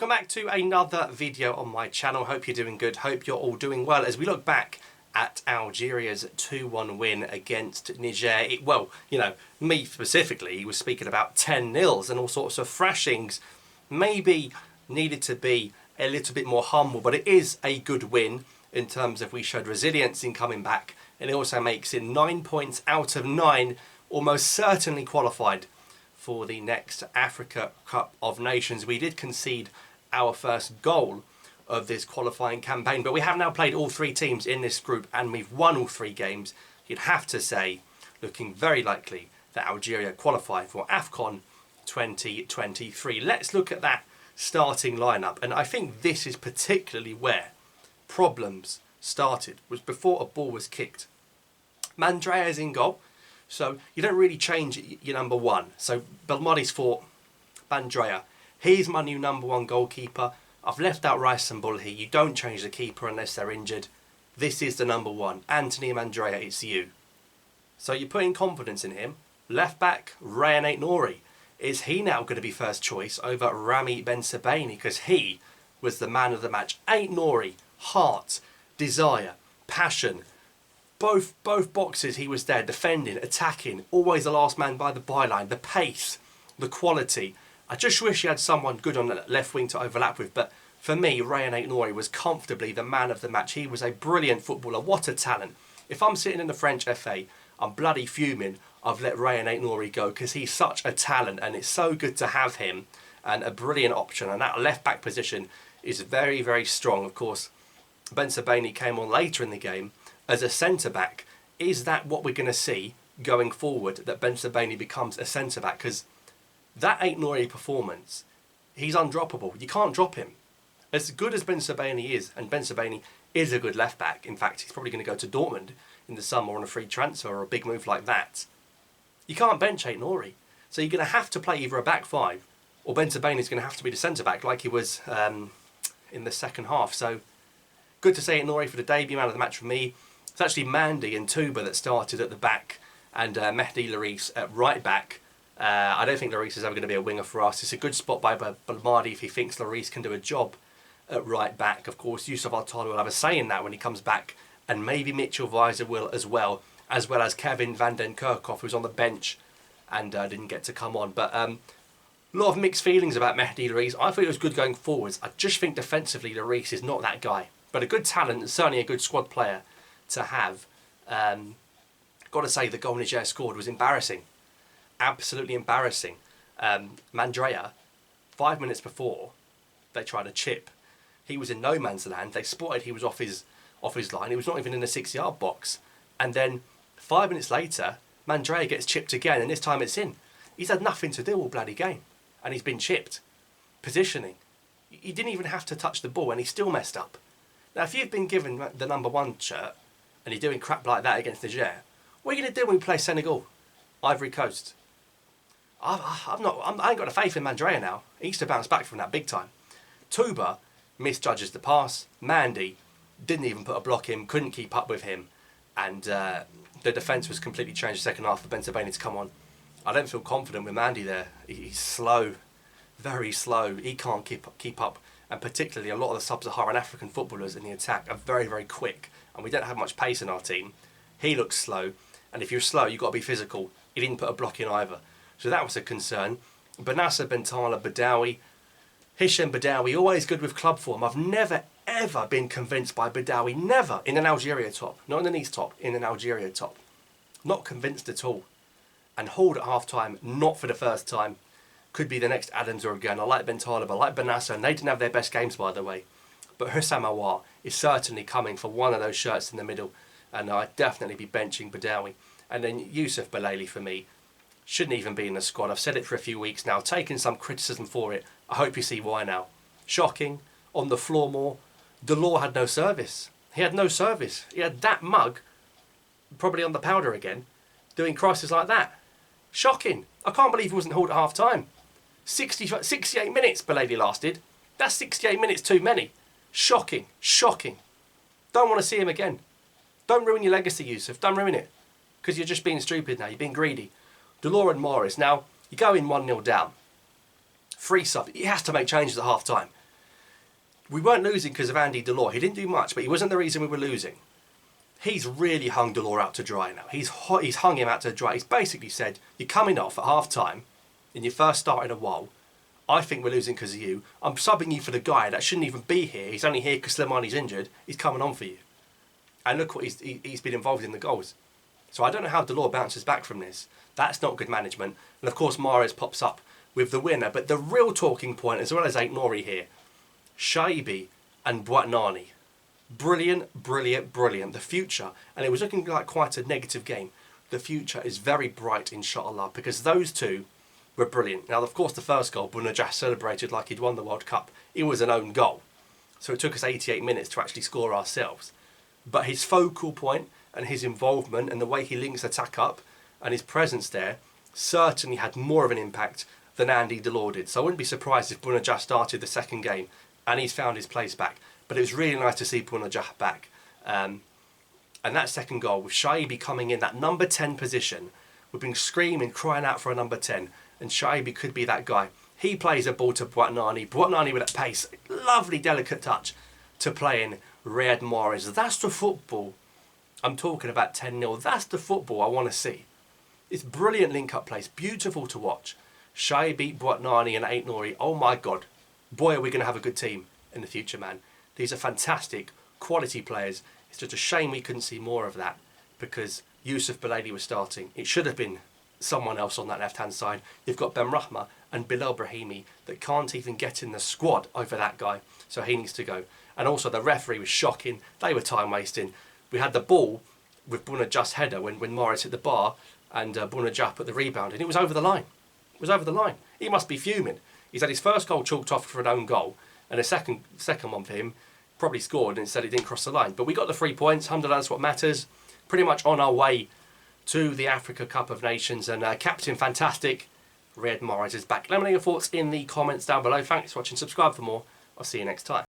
Welcome back to another video on my channel. Hope you're doing good. Hope you're all doing well as we look back at Algeria's 2-1 win against Niger. Well, you know, me specifically, he was speaking about 10-0s and all sorts of thrashings. Maybe needed to be a little bit more humble, but it is a good win in terms of we showed resilience in coming back, and it also makes it 9 points out of 9, almost certainly qualified for the next Africa Cup of Nations. We did concede our first goal of this qualifying campaign, but we have now played all three teams in this group and we've won all three games. You'd have to say, looking very likely that Algeria qualify for AFCON 2023. Let's look at that starting lineup, and I think this is particularly where problems started, was before a ball was kicked. Bounedjah is in goal, so you don't really change your number one. So Belmadi's for Bounedjah. He's my new number one goalkeeper. I've left out Rice and Bull here. You don't change the keeper unless they're injured. This is the number one. Anthony Bounedjah, it's you. So you're putting confidence in him. Left back, Rayan Ait-Nouri. Is he now going to be first choice over Rami Ben Sebaini? Because he was the man of the match. Ait-Nouri, heart, desire, passion. Both boxes he was there, defending, attacking, always the last man by the byline, the pace, the quality. I just wish he had someone good on the left wing to overlap with, but for me, Rayan Ait-Nouri was comfortably the man of the match. He was a brilliant footballer. What a talent. If I'm sitting in the French FA, I'm bloody fuming I've let Rayan Ait-Nouri go, because he's such a talent and it's so good to have him, and a brilliant option. And that left back position is very, very strong. Of course, Ben Sebaini came on later in the game as a centre-back. Is that what we're going to see going forward, that Ben Sebaini becomes a centre-back? Because that Ait-Nouri performance, he's undroppable. You can't drop him. As good as Ben Sebaini is, and Ben Sebaini is a good left-back, in fact, he's probably going to go to Dortmund in the summer on a free transfer or a big move like that. You can't bench Ait-Nouri. So you're going to have to play either a back five, or Ben Sebaini is going to have to be the centre-back like he was in the second half. So good to see Ait-Nouri for the debut man of the match for me. It's actually Mandy and Tuba that started at the back, and Mehdi Laris at right back. I don't think Laris is ever going to be a winger for us. It's a good spot by Belmadi if he thinks Laris can do a job at right back. Of course, Yusuf Altala will have a say in that when he comes back, and maybe Mitchell Weiser will as well as Kevin van den Kerkhoff, who's on the bench and didn't get to come on. But a lot of mixed feelings about Mehdi Laris. I thought it was good going forwards. I just think defensively Laris is not that guy, but a good talent and certainly a good squad player to have. Got to say, the goal Niger scored was embarrassing. Absolutely embarrassing. Bounedjah, 5 minutes before, they tried a chip. He was in no man's land. They spotted he was off his line. He was not even in the 6-yard box. And then 5 minutes later, Bounedjah gets chipped again, and this time it's in. He's had nothing to do all bloody game, and he's been chipped. Positioning. He didn't even have to touch the ball, and he still messed up. Now, if you've been given the number one shirt, and you're doing crap like that against Niger, what are you going to do when we play Senegal, Ivory Coast? I ain't got a faith in Bounedjah now. He needs to bounce back from that big time. Tuba misjudges the pass. Mandy didn't even put a block in, couldn't keep up with him, and the defence was completely changed the second half for Ben Sebaini to come on. I don't feel confident with Mandy there. He's slow, very slow. He can't keep up, and particularly a lot of the sub-Saharan African footballers in the attack are very, very quick, and we don't have much pace in our team. He looks slow, and if you're slow, you've got to be physical. He didn't put a block in either. So that was a concern. Benassa, Bentala, Badawi, Hisham Badawi, always good with club form. I've never, ever been convinced by Badawi. Never in an Algeria top. Not in the Nice top, in an Algeria top. Not convinced at all. And Hall at half-time, not for the first time. Could be the next Adams or again. I like Bentala, I like Benassa, and they didn't have their best games, by the way. But Hussam Aouar is certainly coming for one of those shirts in the middle, and I'd definitely be benching Badawi. And then Yusuf Belaili for me shouldn't even be in the squad. I've said it for a few weeks now, taken some criticism for it. I hope you see why now. Shocking, on the floor more. Delors had no service. He had no service. He had that mug, probably on the powder again, doing crosses like that. Shocking. I can't believe he wasn't hauled at half time. 68 minutes Belaili lasted. That's 68 minutes too many. Shocking. Shocking. Don't want to see him again. Don't ruin your legacy, Yusuf. Don't ruin it. Because you're just being stupid now. You're being greedy. Delors and Morris. Now, you go in 1-0 down. Free sub. He has to make changes at half time. We weren't losing because of Andy Delort. He didn't do much, but he wasn't the reason we were losing. He's really hung Delort out to dry now. He's hung him out to dry. He's basically said, you're coming off at half time in your first start in a while. I think we're losing because of you. I'm subbing you for the guy that shouldn't even be here. He's only here because Slimani's injured. He's coming on for you. And look what he's been involved in the goals. So I don't know how Delort bounces back from this. That's not good management. And of course Mahrez pops up with the winner. But the real talking point, as well as Ait-Nouri here, Shaibi and Bounedjah. Brilliant, brilliant, brilliant. The future, and it was looking like quite a negative game. The future is very bright, inshallah, because those two were brilliant. Now, of course, the first goal, Bounedjah celebrated like he'd won the World Cup. It was an own goal. So it took us 88 minutes to actually score ourselves. But his focal point and his involvement and the way he links attack up and his presence there certainly had more of an impact than Andy Delort did. So I wouldn't be surprised if Bounedjah started the second game and he's found his place back. But it was really nice to see Bounedjah back. And that second goal, with Shaibi coming in that number 10 position, we've been screaming, crying out for a number 10. And Shaibi could be that guy. He plays a ball to Bounedjah. Bounedjah with that pace, lovely, delicate touch to play in Riyad Mahrez. That's the football I'm talking about. 10-0. That's the football I want to see. It's brilliant link-up plays, beautiful to watch. Shaibi, Bounedjah and Ait-Nouri. Oh my God. Boy, are we going to have a good team in the future, man. These are fantastic, quality players. It's just a shame we couldn't see more of that because Yusuf Belady was starting. It should have been someone else on that left-hand side. You've got Ben Rahma and Bilal Brahimi that can't even get in the squad over that guy, so he needs to go. And also the referee was shocking. They were time wasting. We had the ball with Bounedjah's header when Mahrez hit the bar and Bounedjah put the rebound and it was over the line. It was over the line. He must be fuming. He's had his first goal chalked off for an own goal and a second one for him, probably scored and instead he didn't cross the line. But we got the 3 points. Alhamdulillah, that's what matters. Pretty much on our way to the Africa Cup of Nations, and Captain Fantastic Riyad Mahrez is back. Let me know your thoughts in the comments down below. Thanks for watching. Subscribe for more. I'll see you next time.